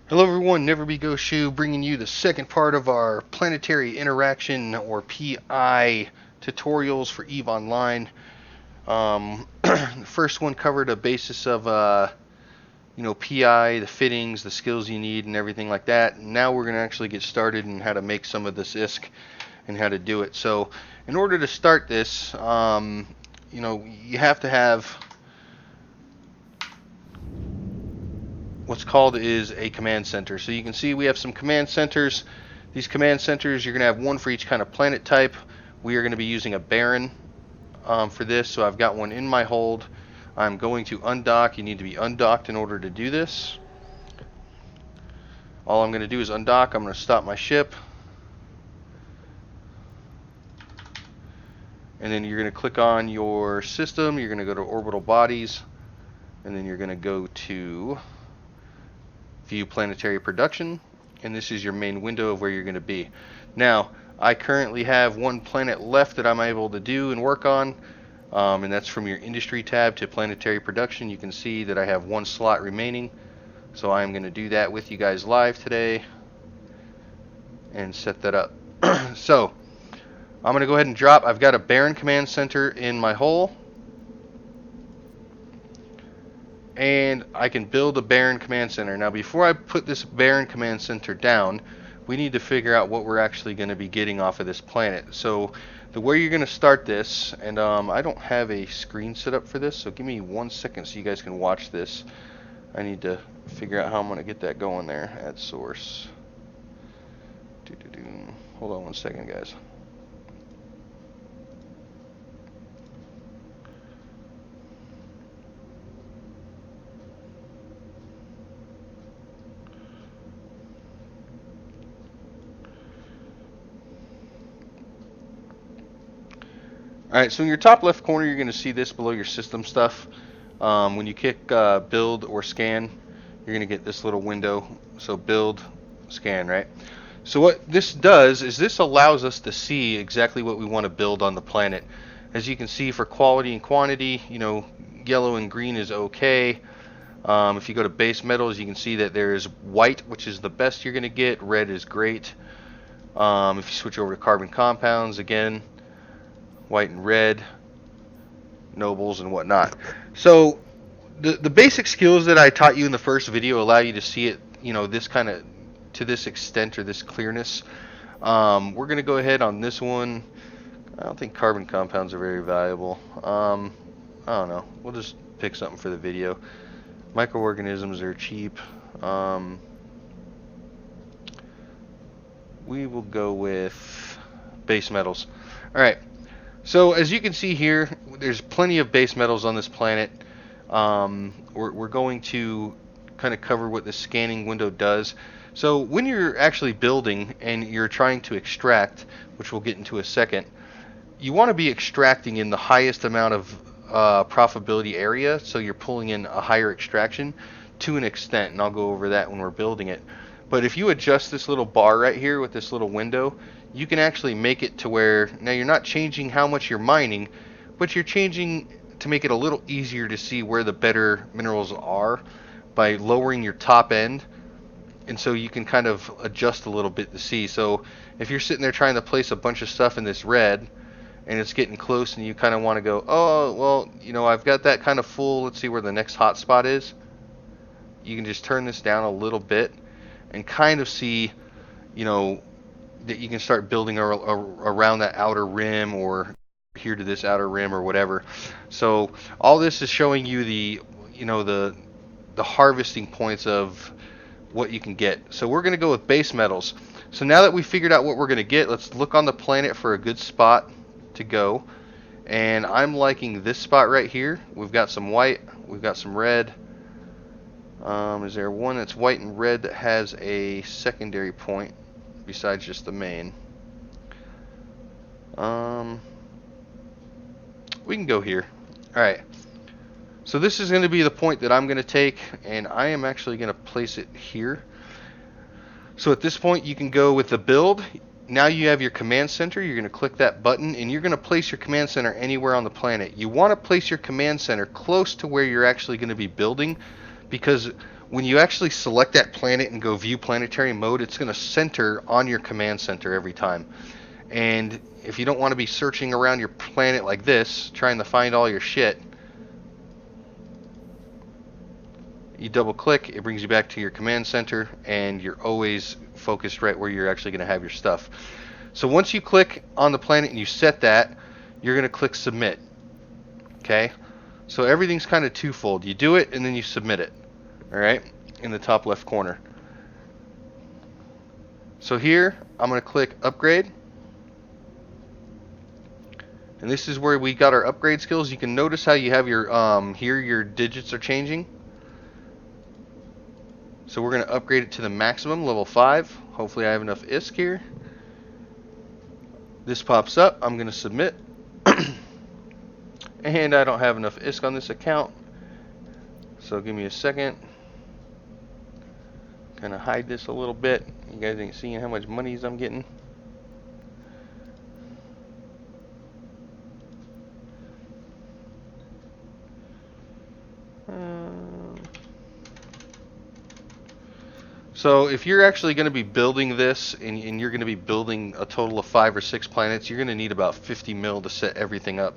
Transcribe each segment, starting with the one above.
Hello everyone, NeverBeGosu bringing you the second part of our planetary interaction or PI tutorials for EVE Online. The first one covered a basis of PI, the fittings, the skills you need, and everything like that. Now we're going to actually get started and how to make some of this ISK and how to do it. So in order to start this, you have to have what's called is a command center. So you can see we have some command centers. These command centers, you're going to have one for each kind of planet type. We are going to be using a Baron for this, so I've got one in my hold. I'm going to undock. You need to be undocked in order to do this. All I'm going to do is undock. I'm going to stop my ship. And then you're going to click on your system. You're going to go to orbital bodies. And then you're going to go to view planetary production, and this is your main window of where you're going to be. Now, I currently have one planet left that I'm able to do and work on, and that's from your industry tab to planetary production. You can see that I have one slot remaining, so I'm going to do that with you guys live today and set that up. So, I'm going to go ahead and drop. I've got a Baron command center in my hull, and I can build a Baron command center. Now before I put this Baron command center down, we need to figure out what we're actually going to be getting off of this planet. So the way you're going to start this, and I don't have a screen set up for this, so give me 1 second so you guys can watch this. I need to figure out how I'm going to get that going there. Add source. Hold on 1 second, guys. Alright, so in your top left corner, you're going to see this below your system stuff. When you kick build or scan, you're going to get this little window. So build, scan, right? So what this does is this allows us to see exactly what we want to build on the planet. As you can see, for quality and quantity, yellow and green is okay. If you go to base metals, you can see that there is white, which is the best you're going to get. Red is great. If you switch over to carbon compounds, again, white and red, nobles and whatnot. So the basic skills that I taught you in the first video allow you to see it, this kind of to this extent or this clearness. We're going to go ahead on this one. I don't think carbon compounds are very valuable. I don't know. We'll just pick something for the video. Microorganisms are cheap. We will go with base metals. All right. So as you can see here, there's plenty of base metals on this planet. We're going to kind of cover what the scanning window does. So when you're actually building and you're trying to extract, which we'll get into a second, you want to be extracting in the highest amount of profitability area, so you're pulling in a higher extraction to an extent, and I'll go over that when we're building it. But if you adjust this little bar right here with this little window, you can actually make it to where, now you're not changing how much you're mining, but you're changing to make it a little easier to see where the better minerals are by lowering your top end. And so you can kind of adjust a little bit to see. So if you're sitting there trying to place a bunch of stuff in this red and it's getting close and you kind of want to go, oh, well, I've got that kind of full, let's see where the next hot spot is. You can just turn this down a little bit and kind of see, that you can start building around that outer rim or here to this outer rim or whatever. So all this is showing you the harvesting points of what you can get. So we're going to go with base metals. So now that we figured out what we're going to get, let's look on the planet for a good spot to go. And I'm liking this spot right here. We've got some white, we've got some red. Is there one that's white and red that has a secondary point besides just the main? We can go here. Alright. So this is going to be the point that I'm going to take, and I am actually going to place it here. So at this point you can go with the build. Now you have your command center. You're going to click that button and you're going to place your command center anywhere on the planet. You want to place your command center close to where you're actually going to be building, because When you actually select that planet and go view planetary mode, it's going to center on your command center every time. And if you don't want to be searching around your planet like this, trying to find all your shit, you double click, it brings you back to your command center, and you're always focused right where you're actually going to have your stuff. So once you click on the planet and you set that, you're going to click submit. Okay? So everything's kind of twofold. You do it and then you submit it. Alright? In the top left corner. So here, I'm going to click upgrade. And this is where we got our upgrade skills. You can notice how you have your, here your digits are changing. So we're going to upgrade it to the maximum, level 5. Hopefully I have enough ISK here. This pops up. I'm going to submit. And I don't have enough ISK on this account. So give me a second. Kind of hide this a little bit. You guys ain't seeing how much monies I'm getting. So if you're actually going to be building this, and you're going to be building a total of 5 or 6 planets, you're going to need about 50 mil to set everything up.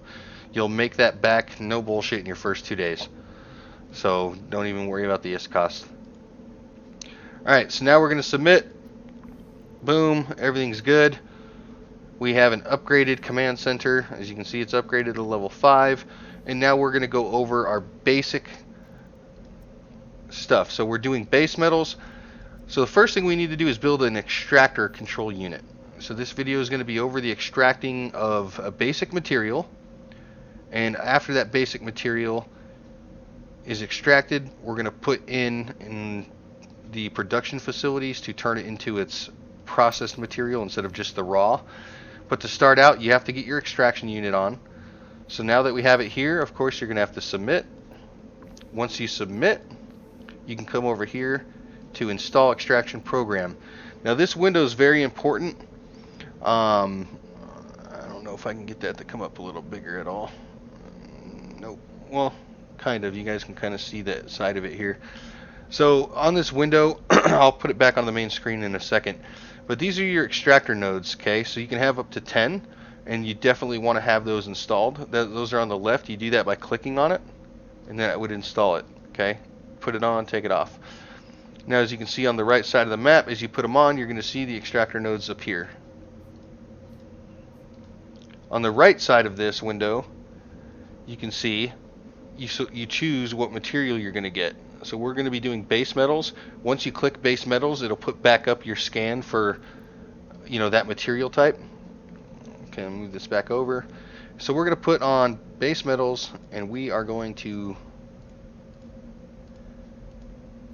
You'll make that back, no bullshit, in your first 2 days. So don't even worry about the ISK cost. Alright, so now we're going to submit. Boom, everything's good. We have an upgraded command center. As you can see, it's upgraded to level 5. And now we're going to go over our basic stuff. So we're doing base metals. So the first thing we need to do is build an extractor control unit. So this video is going to be over the extracting of a basic material. And after that basic material is extracted, we're going to put in the production facilities to turn it into its processed material instead of just the raw. But to start out, you have to get your extraction unit on. So now that we have it here, of course, you're going to have to submit. Once you submit, you can come over here to install extraction program. Now this window is very important. I don't know if I can get that to come up a little bigger at all. Nope. Well, kind of. You guys can kind of see that side of it here. So on this window, I'll put it back on the main screen in a second. But these are your extractor nodes, okay? So you can have up to 10, and you definitely want to have those installed. Those are on the left. You do that by clicking on it, and that would install it, okay? Put it on, take it off. Now, as you can see on the right side of the map, as you put them on, you're going to see the extractor nodes appear. On the right side of this window, you can see you choose what material you're going to get. So we're going to be doing base metals. Once you click base metals, it'll put back up your scan for, that material type. Okay, I'll move this back over. So we're going to put on base metals, and we are going to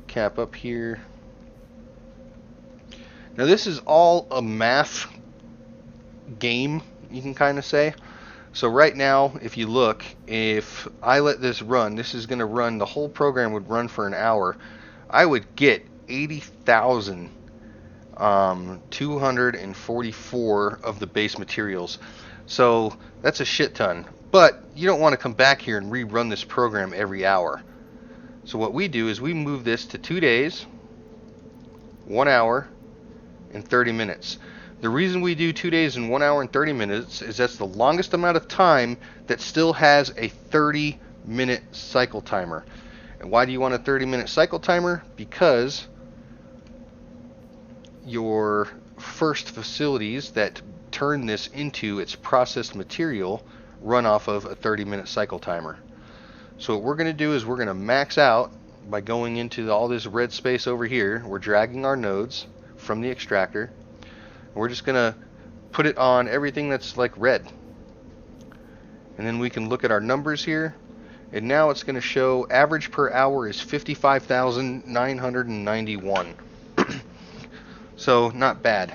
cap up here. Now this is all a math game, you can kind of say. So right now, if you look, if I let this run, this is going to run, the whole program would run for an hour. I would get 80,244 of the base materials. So that's a shit ton. But you don't want to come back here and rerun this program every hour. So what we do is we move this to 2 days, 1 hour, and 30 minutes. The reason we do 2 days and 1 hour and 30 minutes is that's the longest amount of time that still has a 30-minute cycle timer. And why do you want a 30-minute cycle timer? Because your first facilities that turn this into its processed material run off of a 30-minute cycle timer. So what we're going to do is we're going to max out by going into all this red space over here. We're dragging our nodes from the extractor. We're just going to put it on everything that's like red. And then we can look at our numbers here. And now it's going to show average per hour is 55,991. So not bad.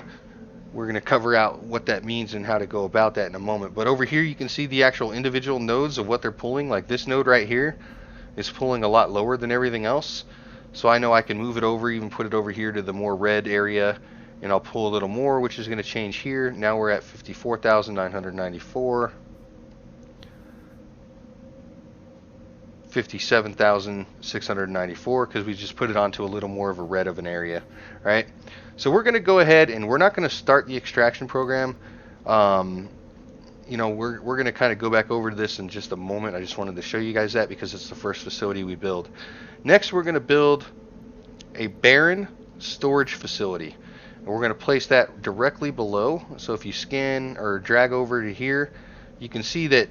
We're going to cover out what that means and how to go about that in a moment. But over here you can see the actual individual nodes of what they're pulling. Like this node right here is pulling a lot lower than everything else. So I know I can move it over, even put it over here to the more red area, and I'll pull a little more, which is going to change here. Now we're at 54,994. 57,694 because we just put it onto a little more of a red of an area, right? So we're going to go ahead and we're not going to start the extraction program. You know, we're going to kind of go back over to this in just a moment. I just wanted to show you guys that because it's the first facility we build. Next, we're going to build a barren storage facility. And we're going to place that directly below. So if you scan or drag over to here, you can see that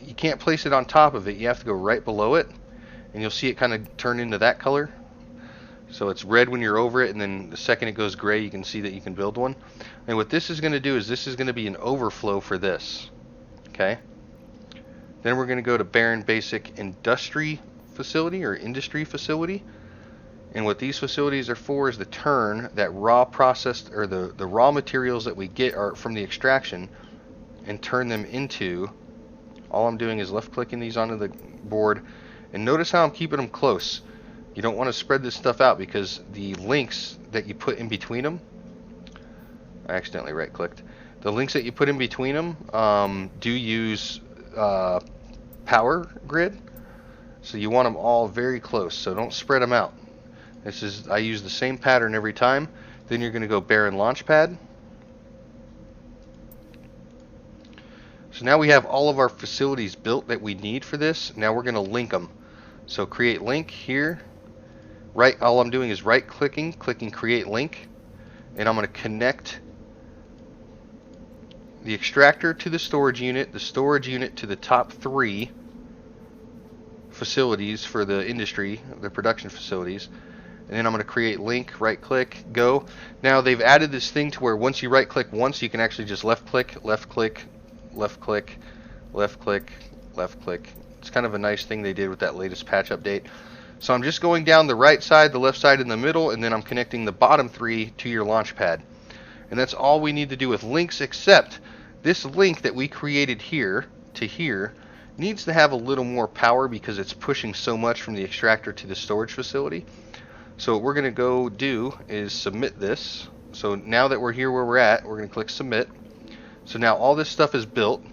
you can't place it on top of it. You have to go right below it. And you'll see it kind of turn into that color. So it's red when you're over it, and then the second it goes gray, you can see that you can build one. And what this is going to do is this is going to be an overflow for this. Okay. Then we're going to go to barren basic industry facility or industry facility. And what these facilities are for is to turn that raw processed or the raw materials that we get are from the extraction and turn them into, all I'm doing is left clicking these onto the board, and notice how I'm keeping them close. You don't want to spread this stuff out because the links that you put in between them, I accidentally right clicked, the links that you put in between them do use power grid, so you want them all very close, so don't spread them out. I use the same pattern every time. Then you're going to go barren launch pad. So now we have all of our facilities built that we need for this. Now we're going to link them. So create link here. All I'm doing is right clicking create link, and I'm going to connect the extractor to the storage unit to the top 3 facilities for the industry, the production facilities. And then I'm going to create link, right click, go. Now they've added this thing to where once you right click once, you can actually just left click, left click, left click, left click, left click. It's kind of a nice thing they did with that latest patch update. So I'm just going down the right side, the left side, in the middle, and then I'm connecting the bottom 3 to your launch pad. And that's all we need to do with links, except this link that we created here to here needs to have a little more power because it's pushing so much from the extractor to the storage facility. So what we're going to go do is submit this. So now that we're here where we're at, we're going to click submit. So now all this stuff is built.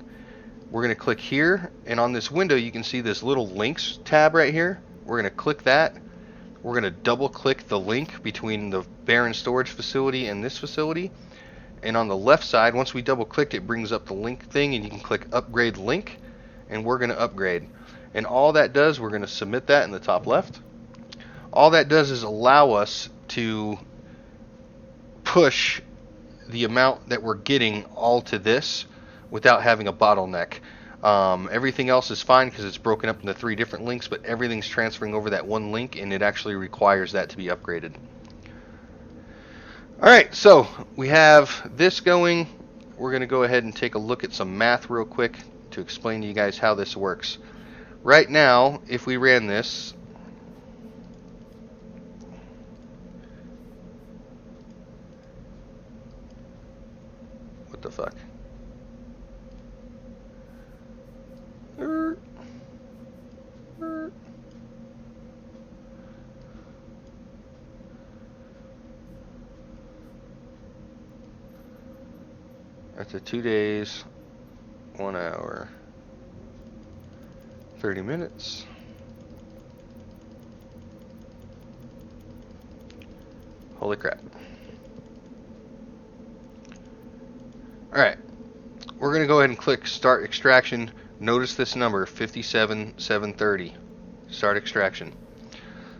We're going to click here, and on this window you can see this little links tab right here. We're going to click that. We're going to double click the link between the barren storage facility and this facility. And on the left side, once we double click, it brings up the link thing, and you can click upgrade link, and we're going to upgrade. And all that does, we're going to submit that in the top left. All that does is allow us to push the amount that we're getting all to this without having a bottleneck. Everything else is fine because it's broken up into 3 different links, but everything's transferring over that one link, and it actually requires that to be upgraded. Alright, so we have this going. We're going to go ahead and take a look at some math real quick to explain to you guys how this works. Right now, if we ran this, what the fuck? That's a 2 days, 1 hour, 30 minutes. Holy crap. Alright, we're going to go ahead and click start extraction. Notice this number, 57,730. Start extraction.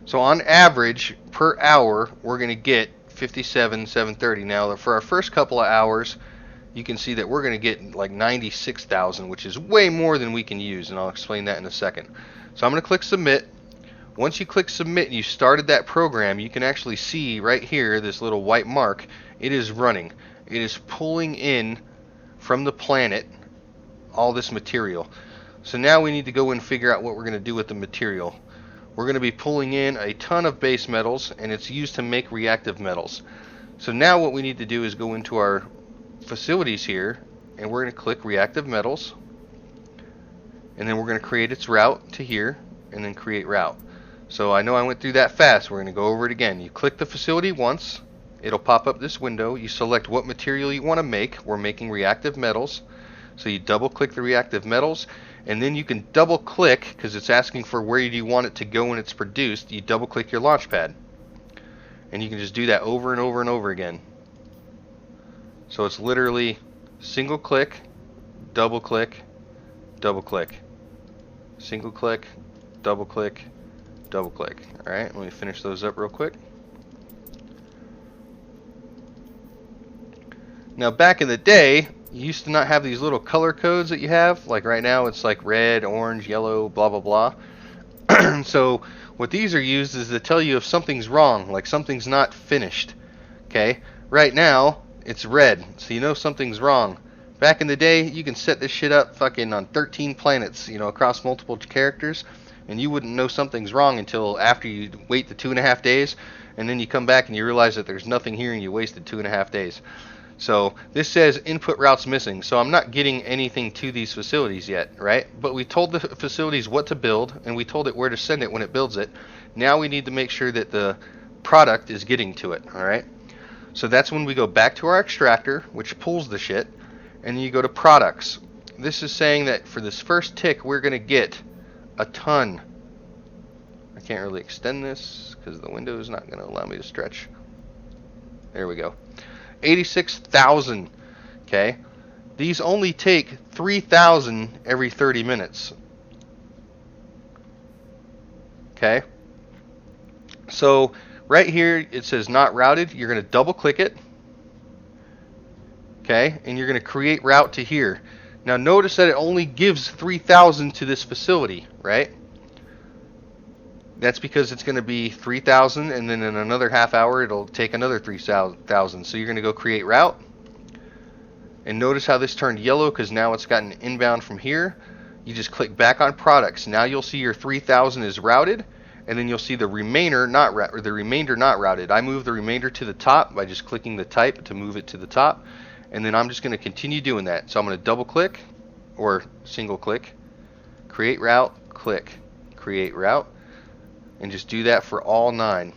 So on average, per hour, we're going to get 57,730. Now, for our first couple of hours, you can see that we're going to get like 96,000, which is way more than we can use, and I'll explain that in a second. So I'm going to click submit. Once you click submit and you started that program, you can actually see right here, this little white mark, it is running. It is pulling in from the planet all this material. So now we need to go and figure out what we're going to do with the material. We're going to be pulling in a ton of base metals, and it's used to make reactive metals. So now what we need to do is go into our facilities here, and we're going to click reactive metals, and then we're going to create its route to here, and then create route. So I know I went through that fast. We're going to go over it again. You click the facility once, it'll pop up this window. You select what material you want to make. We're making reactive metals. So you double click the reactive metals, and then you can double click, because it's asking for where do you want it to go when it's produced. You double click your launch pad, and you can just do that over and over and over again. So it's literally single click, double click, double click, single click, double click, double click. All right, let me finish those up real quick. Now back in the day, you used to not have these little color codes that you have. Like right now it's like red, orange, yellow, blah blah blah. So what these are used is to tell you if something's wrong, like something's not finished. Okay, right now it's red, so you know something's wrong. Back in the day, you can set this shit up fucking on 13 planets, across multiple characters, and you wouldn't know something's wrong until after you wait the 2.5 days, and then you come back and you realize that there's nothing here and you wasted 2.5 days. So this says input routes missing, so I'm not getting anything to these facilities yet, right? But we told the facilities what to build, and we told it where to send it when it builds it. Now we need to make sure that the product is getting to it, all right? So that's when we go back to our extractor, which pulls the shit, and then you go to products. This is saying that for this first tick, we're going to get a ton. I can't really extend this because the window is not going to allow me to stretch. There we go. 86,000. Okay, these only take 3,000 every 30 minutes. Okay, so right here it says not routed. You're going to double click it. Okay, and you're going to create route to here. Now notice that it only gives 3,000 to this facility, right? That's because it's going to be 3,000, and then in another half hour it'll take another 3,000. So you're going to go create route, and notice how this turned yellow because now it's gotten inbound from here. You just click back on products. Now you'll see your 3,000 is routed, and then you'll see the remainder not routed. I move the remainder to the top by just clicking the type to move it to the top, and then I'm just going to continue doing that. So I'm going to double click or single click, create route, click, create route. And just do that for all 9.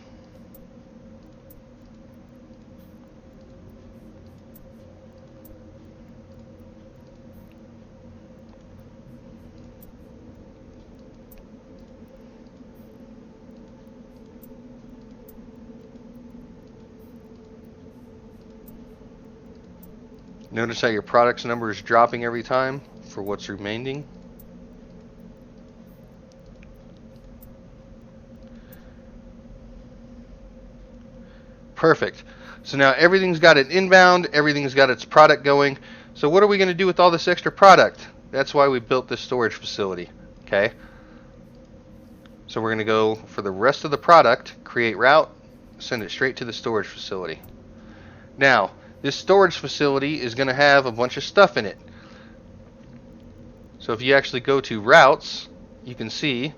Notice how your products number is dropping every time for what's remaining. Perfect. So now everything's got an inbound, everything's got its product going. So what are we going to do with all this extra product? That's why we built this storage facility. Okay. So we're going to go for the rest of the product, create route, send it straight to the storage facility. Now, this storage facility is going to have a bunch of stuff in it. So if you actually go to routes, you can see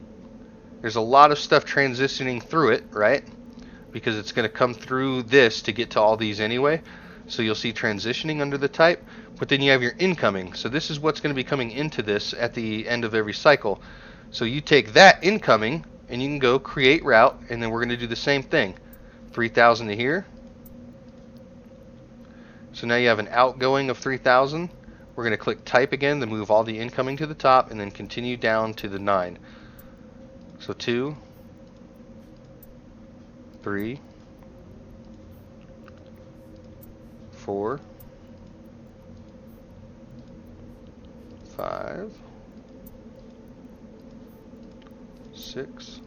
there's a lot of stuff transitioning through it, right? Because it's going to come through this to get to all these anyway. So you'll see transitioning under the type, but then you have your incoming. So this is what's going to be coming into this at the end of every cycle. So you take that incoming and you can go create route, and then we're going to do the same thing. 3,000 to here. So now you have an outgoing of 3,000. We're going to click type again to move all the incoming to the top, and then continue down to the 9. So 2, 3, 4, 5, 6,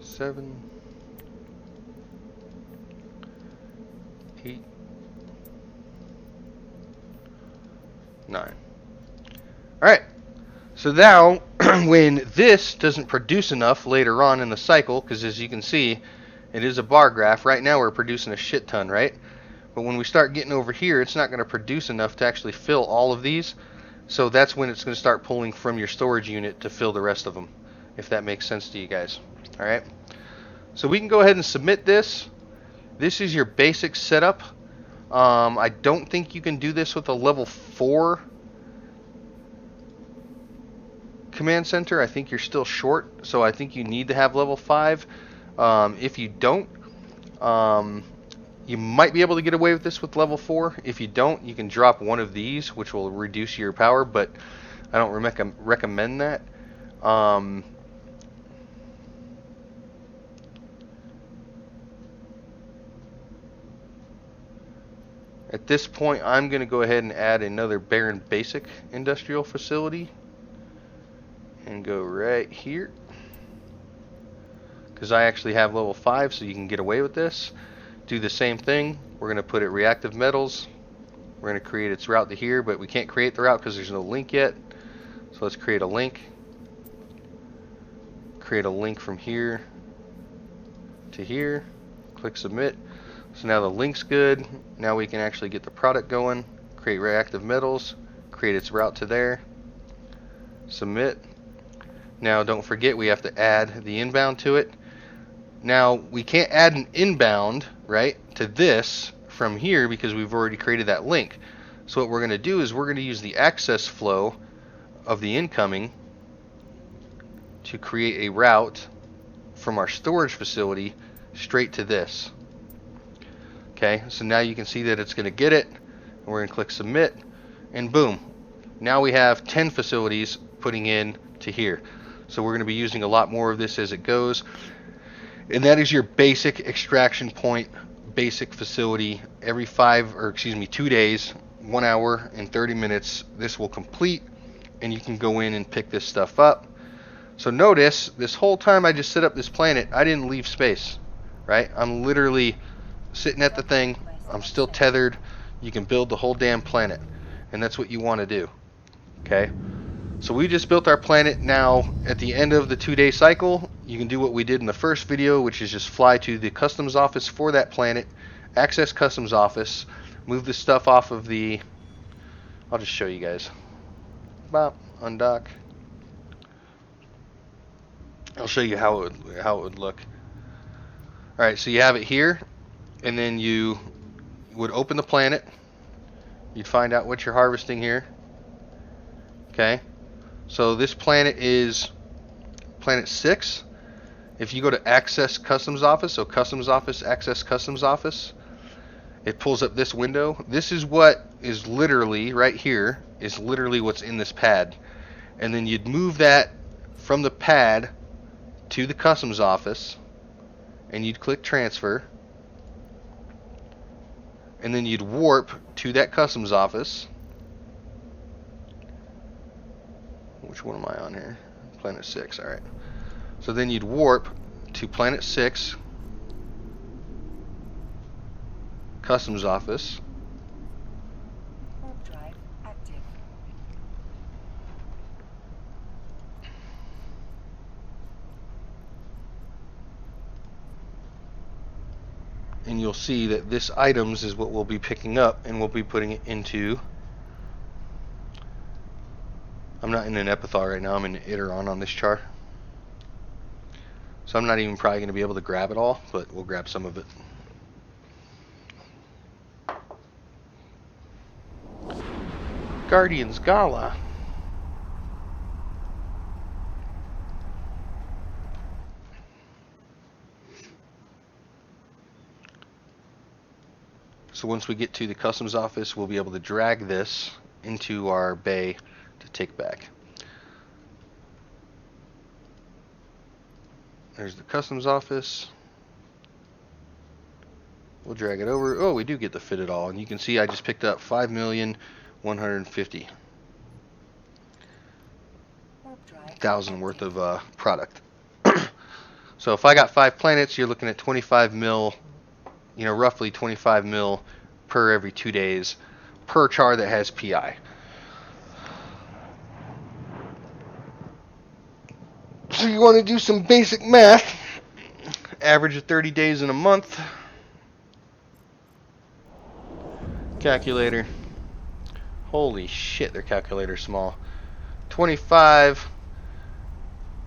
7, 8, 9. All right. So now, when this doesn't produce enough later on in the cycle, because as you can see, it is a bar graph. Right now we're producing a shit ton, right? But when we start getting over here, it's not going to produce enough to actually fill all of these. So that's when it's going to start pulling from your storage unit to fill the rest of them, if that makes sense to you guys. All right. So we can go ahead and submit this. This is your basic setup. I don't think you can do this with a level 4 command center. I think you're still short, so I think you need to have level 5. If you don't, You might be able to get away with this with level 4. If you don't, you can drop one of these, which will reduce your power, but I don't recommend that. At this point, I'm going to go ahead and add another barren basic industrial facility and go right here, because I actually have level 5, so you can get away with this. Do the same thing. We're going to put it reactive metals. We're going to create its route to here, but we can't create the route because there's no link yet. So let's create a link. Create a link from here to here. Click submit. So now the link's good. Now we can actually get the product going. Create reactive metals. Create its route to there. Submit. Now don't forget we have to add the inbound to it. Now we can't add an inbound, right, to this from here because we've already created that link. So what we're going to do is we're going to use the access flow of the incoming to create a route from our storage facility straight to this. Okay, so now you can see that it's going to get it. And we're going to click submit, and boom. Now we have 10 facilities putting in to here. So we're going to be using a lot more of this as it goes. And that is your basic extraction point, basic facility. Every 2 days, 1 hour and 30 minutes, this will complete, and you can go in and pick this stuff up. So notice, this whole time I just set up this planet, I didn't leave space, right? I'm literally sitting at the thing. I'm still tethered. You can build the whole damn planet, and that's what you want to do. Okay? So we just built our planet. Now, at the end of the 2-day cycle, you can do what we did in the first video, which is just fly to the customs office for that planet, access customs office, move the stuff off of the... I'll just show you guys. Bop, undock. I'll show you how it would look. Alright, so you have it here, and then you would open the planet. You'd find out what you're harvesting here. Okay, so this planet is planet 6. If you go to access customs office, so customs office, access customs office, it pulls up this window. This is what is literally, right here, is literally what's in this pad. And then you'd move that from the pad to the customs office, and you'd click transfer, and then you'd warp to that customs office. Which one am I on here? Planet 6, alright. So then you'd warp to planet 6, customs office. Warp drive active. And you'll see that this items is what we'll be picking up, and we'll be putting it into... I'm not in an epithal right now, I'm in an iteron on this char. So I'm not even probably going to be able to grab it all, but we'll grab some of it. Guardians Gala. So once we get to the customs office, we'll be able to drag this into our bay to take back. There's the customs office. We'll drag it over. Oh, we do get to fit it all, and you can see I just picked up 5,150,000 worth of product. So if I got 5 planets, you're looking at 25 mil, roughly 25 mil per every 2 days per char that has PI. So you want to do some basic math. Average of 30 days in a month. Calculator. Holy shit, their calculator's small. 25.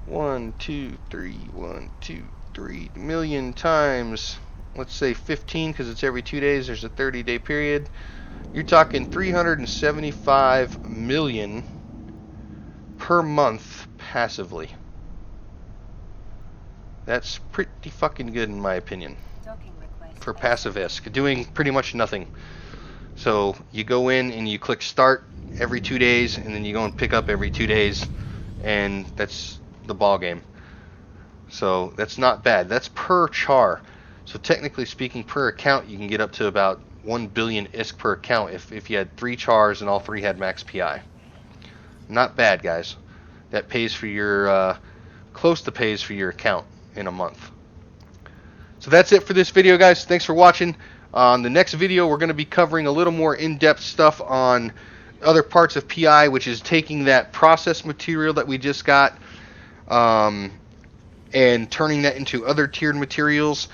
1, 2, 3, 1, 2, 3 million times, let's say 15, because it's every 2 days. There's a 30-day period. You're talking 375 million per month passively. That's pretty fucking good in my opinion. Docking request for passive ISK, doing pretty much nothing. So you go in and you click start every 2 days, and then you go and pick up every 2 days, and that's the ball game. So that's not bad. That's per char. So technically speaking, per account, you can get up to about 1 billion ISK per account if you had 3 chars and all 3 had max PI. Not bad, guys. That pays for your, close to pays for your account in a month. So that's it for this video, guys. Thanks for watching. On the next video, we're going to be covering a little more in-depth stuff on other parts of PI, which is taking that process material that we just got and turning that into other tiered materials.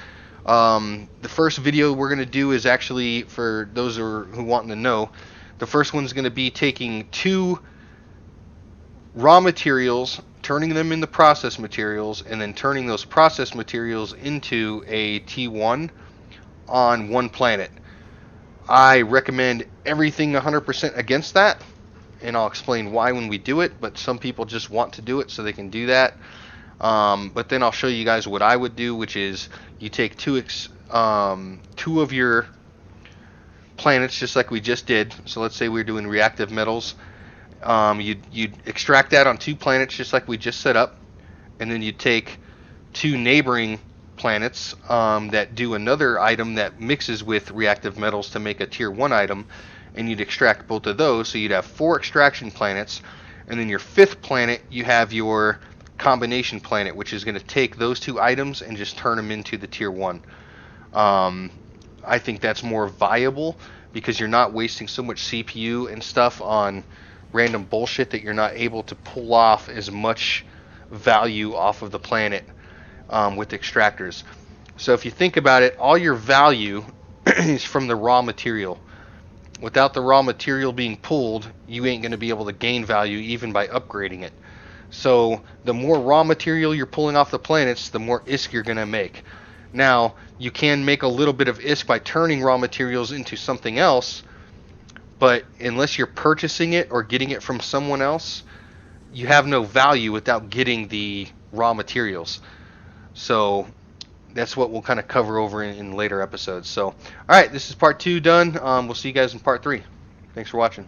The first video we're going to do is actually, for those who want to know, the first one's going to be taking 2 raw materials, turning them into process materials, and then turning those process materials into a T1 on one planet. I recommend everything 100% against that, and I'll explain why when we do it, but some people just want to do it so they can do that. But then I'll show you guys what I would do, which is you take 2 of your planets, just like we just did. So let's say we're doing reactive metals. You'd extract that on 2 planets, just like we just set up, and then you'd take 2 neighboring planets that do another item that mixes with reactive metals to make a tier 1 item, and you'd extract both of those. So you'd have 4 extraction planets, and then your 5th planet, you have your combination planet, which is going to take those 2 items and just turn them into the tier 1. I think that's more viable because you're not wasting so much CPU and stuff on random bullshit that you're not able to pull off as much value off of the planet with extractors. So if you think about it, all your value is from the raw material. Without the raw material being pulled, you ain't going to be able to gain value even by upgrading it. So the more raw material you're pulling off the planets, the more ISK you're going to make. Now, you can make a little bit of ISK by turning raw materials into something else, but unless you're purchasing it or getting it from someone else, you have no value without getting the raw materials. So that's what we'll kind of cover over in later episodes. So, all right, this is part 2 done. We'll see you guys in part 3. Thanks for watching.